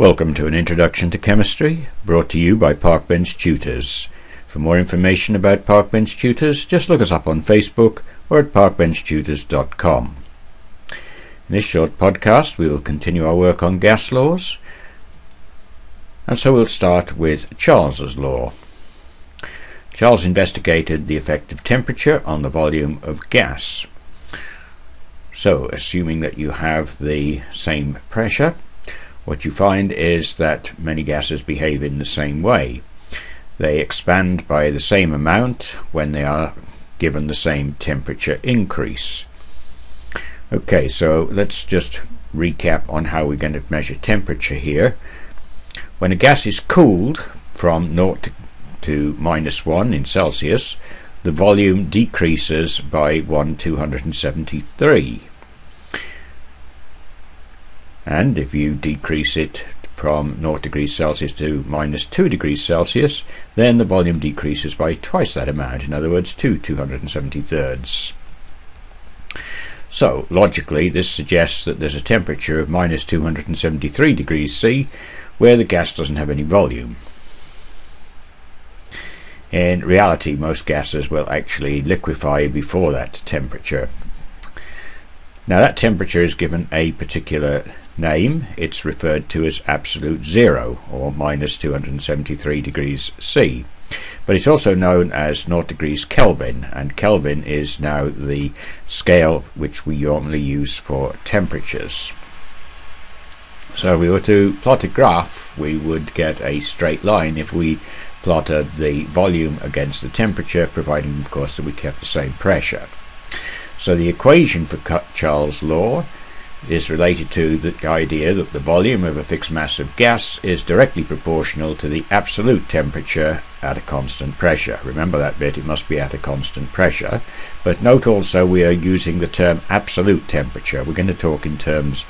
Welcome to an introduction to chemistry, brought to you by Parkbench Tutors. For more information about Parkbench Tutors, just look us up on Facebook or at parkbenchtutors.com. In this short podcast, we will continue our work on gas laws, and so we'll start with Charles's law. Charles investigated the effect of temperature on the volume of gas. So, assuming that you have the same pressure, what you find is that many gases behave in the same way. They expand by the same amount when they are given the same temperature increase. Okay, so let's just recap on how we're going to measure temperature here. When a gas is cooled from 0 to -1 in Celsius, the volume decreases by 1/273. And if you decrease it from 0 degrees Celsius to -2 degrees Celsius, then the volume decreases by twice that amount, in other words 2/273. So logically this suggests that there's a temperature of -273 degrees C where the gas doesn't have any volume. In reality, most gases will actually liquefy before that temperature. Now that temperature is given a particular name. It's referred to as absolute zero, or -273 degrees C. But it's also known as 0 degrees Kelvin, and Kelvin is now the scale which we normally use for temperatures. So if we were to plot a graph, we would get a straight line if we plotted the volume against the temperature, providing of course that we kept the same pressure. So the equation for Charles' law is related to the idea that the volume of a fixed mass of gas is directly proportional to the absolute temperature at a constant pressure. Remember that bit, it must be at a constant pressure. But note also we are using the term absolute temperature. We're going to talk in terms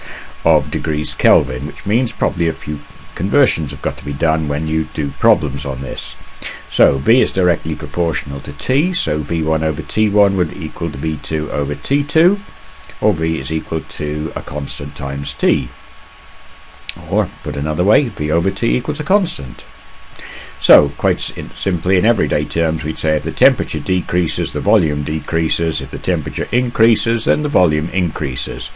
of degrees Kelvin, which means probably a few conversions have got to be done when you do problems on this. So V is directly proportional to T, so V1 over T1 would equal to V2 over T2, or V is equal to a constant times T. Or, put another way, V over T equals a constant. So, quite simply in everyday terms, we'd say if the temperature decreases, the volume decreases. If the temperature increases, then the volume increases,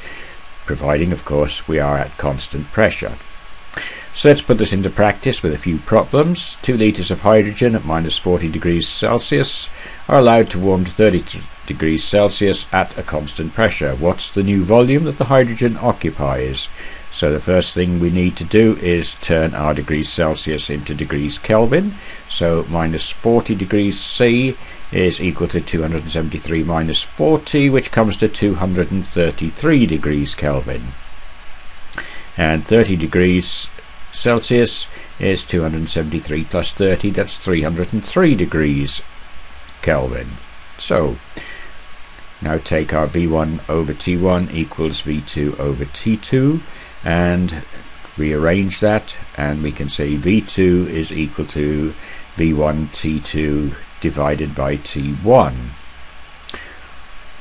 providing, of course, we are at constant pressure. So let's put this into practice with a few problems. 2 litres of hydrogen at -40 degrees Celsius are allowed to warm to 30 degrees Celsius at a constant pressure. What's the new volume that the hydrogen occupies? So the first thing we need to do is turn our degrees Celsius into degrees Kelvin. So -40 degrees C is equal to 273 minus 40, which comes to 233 degrees Kelvin. And 30 degrees Celsius is 273 plus 30, that's 303 degrees Kelvin. So now take our V1 over T1 equals V2 over T2 and rearrange that, and we can say V2 is equal to V1 T2 divided by T1.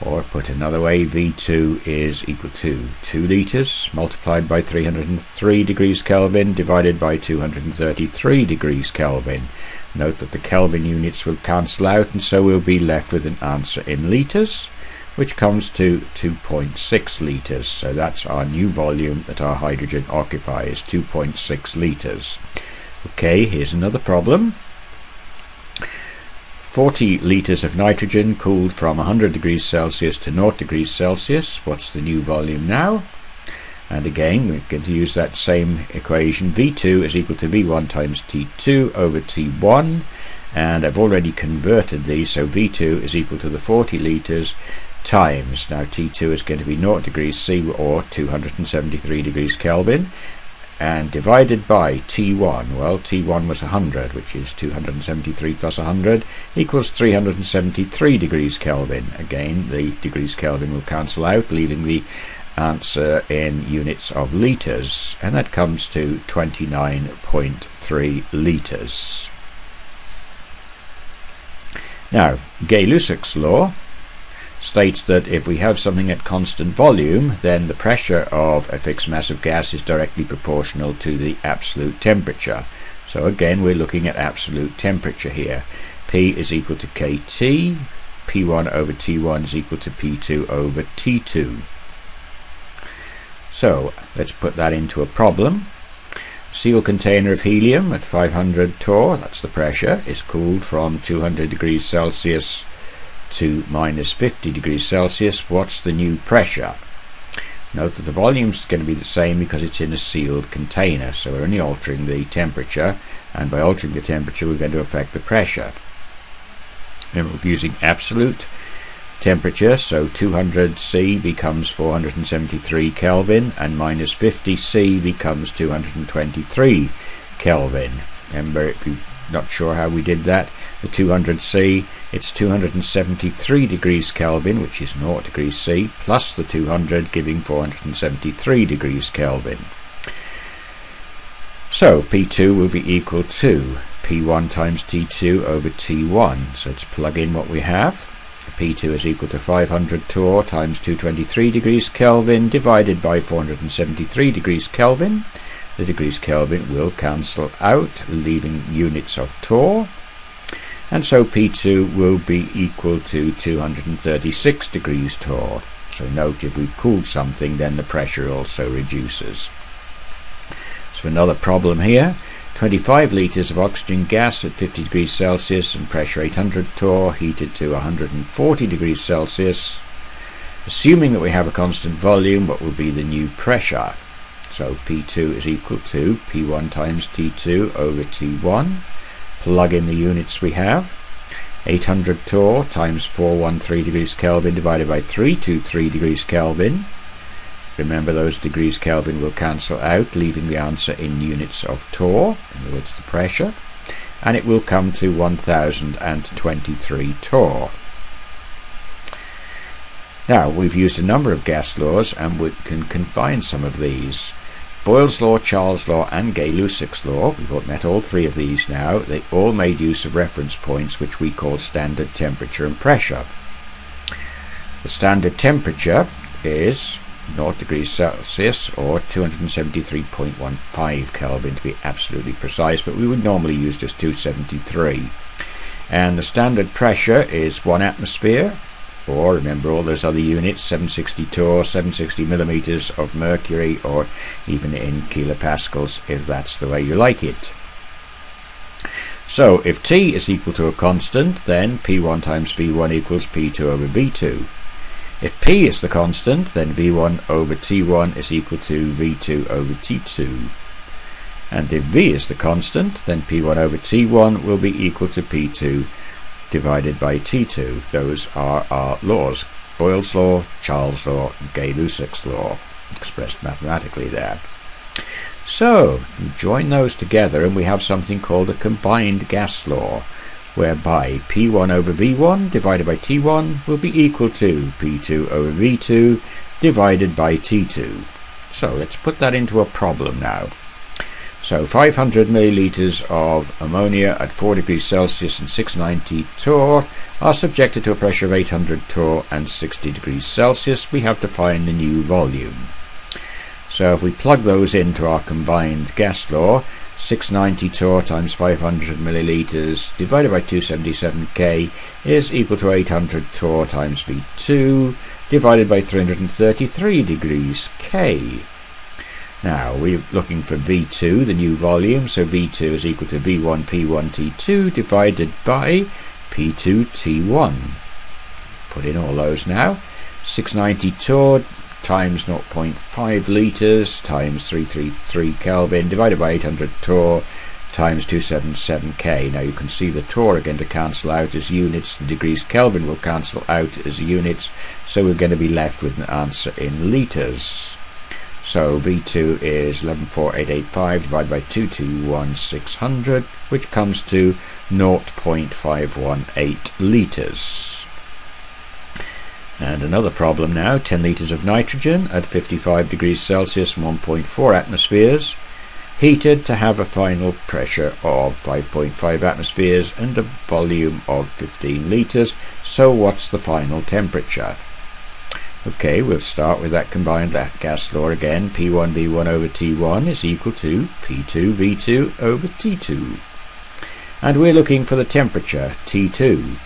Or put another way, V2 is equal to 2 litres multiplied by 303 degrees Kelvin divided by 233 degrees Kelvin. Note that the Kelvin units will cancel out, and so we'll be left with an answer in litres, which comes to 2.6 litres. So that's our new volume that our hydrogen occupies, 2.6 litres. Okay, here's another problem. 40 litres of nitrogen cooled from 100 degrees Celsius to 0 degrees Celsius. What's the new volume now? And again, we're going to use that same equation. V2 is equal to V1 times T2 over T1. And I've already converted these, so V2 is equal to the 40 litres times. Now T2 is going to be 0 degrees C, or 273 degrees Kelvin. And divided by T1, well, T1 was 100, which is 273 plus 100 equals 373 degrees Kelvin. Again, the degrees Kelvin will cancel out, leaving the answer in units of litres, and that comes to 29.3 litres. Now, Gay-Lussac's law states that if we have something at constant volume, then the pressure of a fixed mass of gas is directly proportional to the absolute temperature. So again, we're looking at absolute temperature here. P is equal to kT, P1 over T1 is equal to P2 over T2. So let's put that into a problem. Sealed container of helium at 500 torr, that's the pressure, is cooled from 200 degrees Celsius to minus 50 degrees Celsius. What's the new pressure? Note that the volume is going to be the same because it's in a sealed container, so we're only altering the temperature, and by altering the temperature we're going to affect the pressure. Remember, we're using absolute temperature, so 200 C becomes 473 Kelvin and minus 50 C becomes 223 Kelvin. Remember, if you're not sure how we did that, the 200 C, it's 273 degrees Kelvin, which is 0 degrees C, plus the 200 giving 473 degrees Kelvin. So P2 will be equal to P1 times T2 over T1. So let's plug in what we have. P2 is equal to 500 torr times 223 degrees Kelvin divided by 473 degrees Kelvin. The degrees Kelvin will cancel out, leaving units of torr. And so P2 will be equal to 236 degrees torr. So note, if we've cooled something, then the pressure also reduces. So another problem here. 25 litres of oxygen gas at 50 degrees Celsius and pressure 800 torr heated to 140 degrees Celsius. Assuming that we have a constant volume, what will be the new pressure? So P2 is equal to P1 times T2 over T1. Plug in the units we have. 800 torr times 413 degrees Kelvin divided by 323 degrees Kelvin. Remember, those degrees Kelvin will cancel out, leaving the answer in units of torr, in other words the pressure, and it will come to 1023 torr. Now, we've used a number of gas laws and we can combine some of these. Boyle's law, Charles' law and Gay-Lussac's law, we've met all three of these now. They all made use of reference points which we call standard temperature and pressure. The standard temperature is 0 degrees Celsius or 273.15 Kelvin to be absolutely precise, but we would normally use just 273. And the standard pressure is 1 atmosphere, or remember all those other units, 760 torr, 760 millimeters of mercury, or even in kilopascals if that's the way you like it. So if T is equal to a constant, then P1 times V1 equals P2 over V2. If P is the constant, then V1 over T1 is equal to V2 over T2. And if V is the constant, then P1 over T1 will be equal to P2 divided by T2. Those are our laws. Boyle's law, Charles' law, and Gay-Lussac's law, expressed mathematically there. So, you join those together and we have something called a combined gas law, whereby P1 over V1 divided by T1 will be equal to P2 over V2 divided by T2. So let's put that into a problem now. So 500 milliliters of ammonia at 4 degrees Celsius and 690 torr are subjected to a pressure of 800 torr and 60 degrees Celsius. We have to find the new volume. So if we plug those into our combined gas law, 690 torr times 500 milliliters divided by 277 K is equal to 800 torr times V2 divided by 333 degrees K. Now we're looking for V2, the new volume, so V2 is equal to V1 P1 T2 divided by P2 T1. Put in all those now. 690 torr times 0.5 litres times 333 Kelvin divided by 800 torr times 277 K. Now you can see the torr are going to cancel out as units, the degrees Kelvin will cancel out as units, so we're going to be left with an answer in litres. So V2 is 114885 divided by 221600, which comes to 0.518 litres. And another problem now, 10 litres of nitrogen at 55 degrees Celsius and 1.4 atmospheres heated to have a final pressure of 5.5 atmospheres and a volume of 15 litres. So what's the final temperature? Okay, we'll start with that combined gas law again. P1V1 over T1 is equal to P2V2 over T2. And we're looking for the temperature, T2.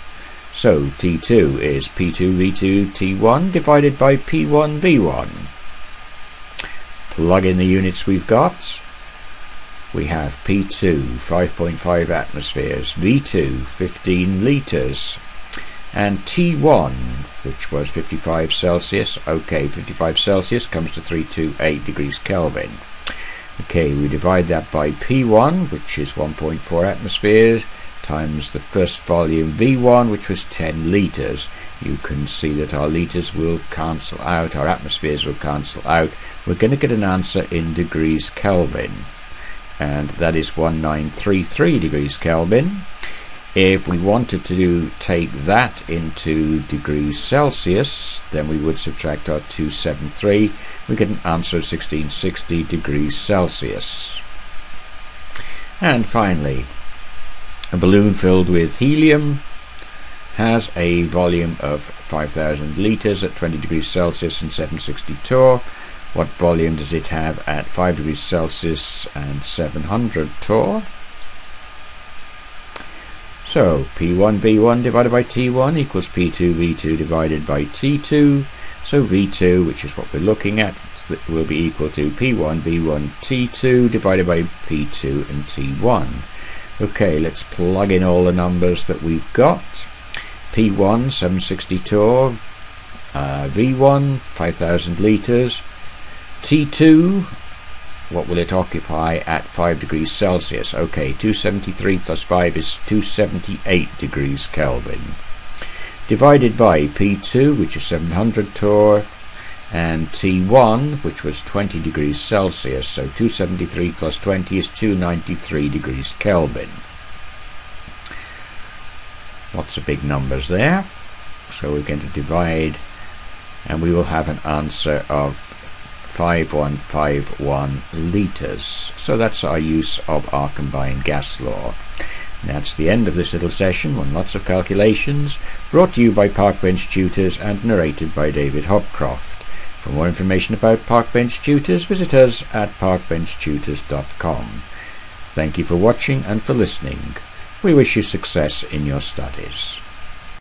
So T2 is P2V2 T1 divided by P1V1. Plug in the units we've got. We have P2, 5.5 atmospheres, V2, 15 litres, and T1, which was 55 Celsius. Okay, 55 Celsius comes to 328 degrees Kelvin. Okay, we divide that by P1, which is 1.4 atmospheres, times the first volume V1, which was 10 litres. You can see that our litres will cancel out, our atmospheres will cancel out. We're going to get an answer in degrees Kelvin, and that is 1933 degrees Kelvin. If we wanted to take that into degrees Celsius, then we would subtract our 273. We get an answer of 1660 degrees Celsius. And finally, a balloon filled with helium has a volume of 5,000 litres at 20 degrees Celsius and 760 torr. What volume does it have at 5 degrees Celsius and 700 torr? So P1V1 divided by T1 equals P2V2 divided by T2. So V2, which is what we're looking at, will be equal to P1V1 T2 divided by P2 and T1. Okay, let's plug in all the numbers that we've got. P1, 760 torr, V1, 5,000 litres, T2, what will it occupy at 5 degrees Celsius? Okay, 273 plus 5 is 278 degrees Kelvin. Divided by P2, which is 700 torr, and T1, which was 20 degrees Celsius. So 273 plus 20 is 293 degrees Kelvin. Lots of big numbers there. So we're going to divide, and we will have an answer of 5151 litres. So that's our use of our combined gas law. And that's the end of this little session on lots of calculations, brought to you by Parkbench Tutors and narrated by David Hopcroft. For more information about Parkbench Tutors, visit us at parkbenchtutors.com. Thank you for watching and for listening. We wish you success in your studies.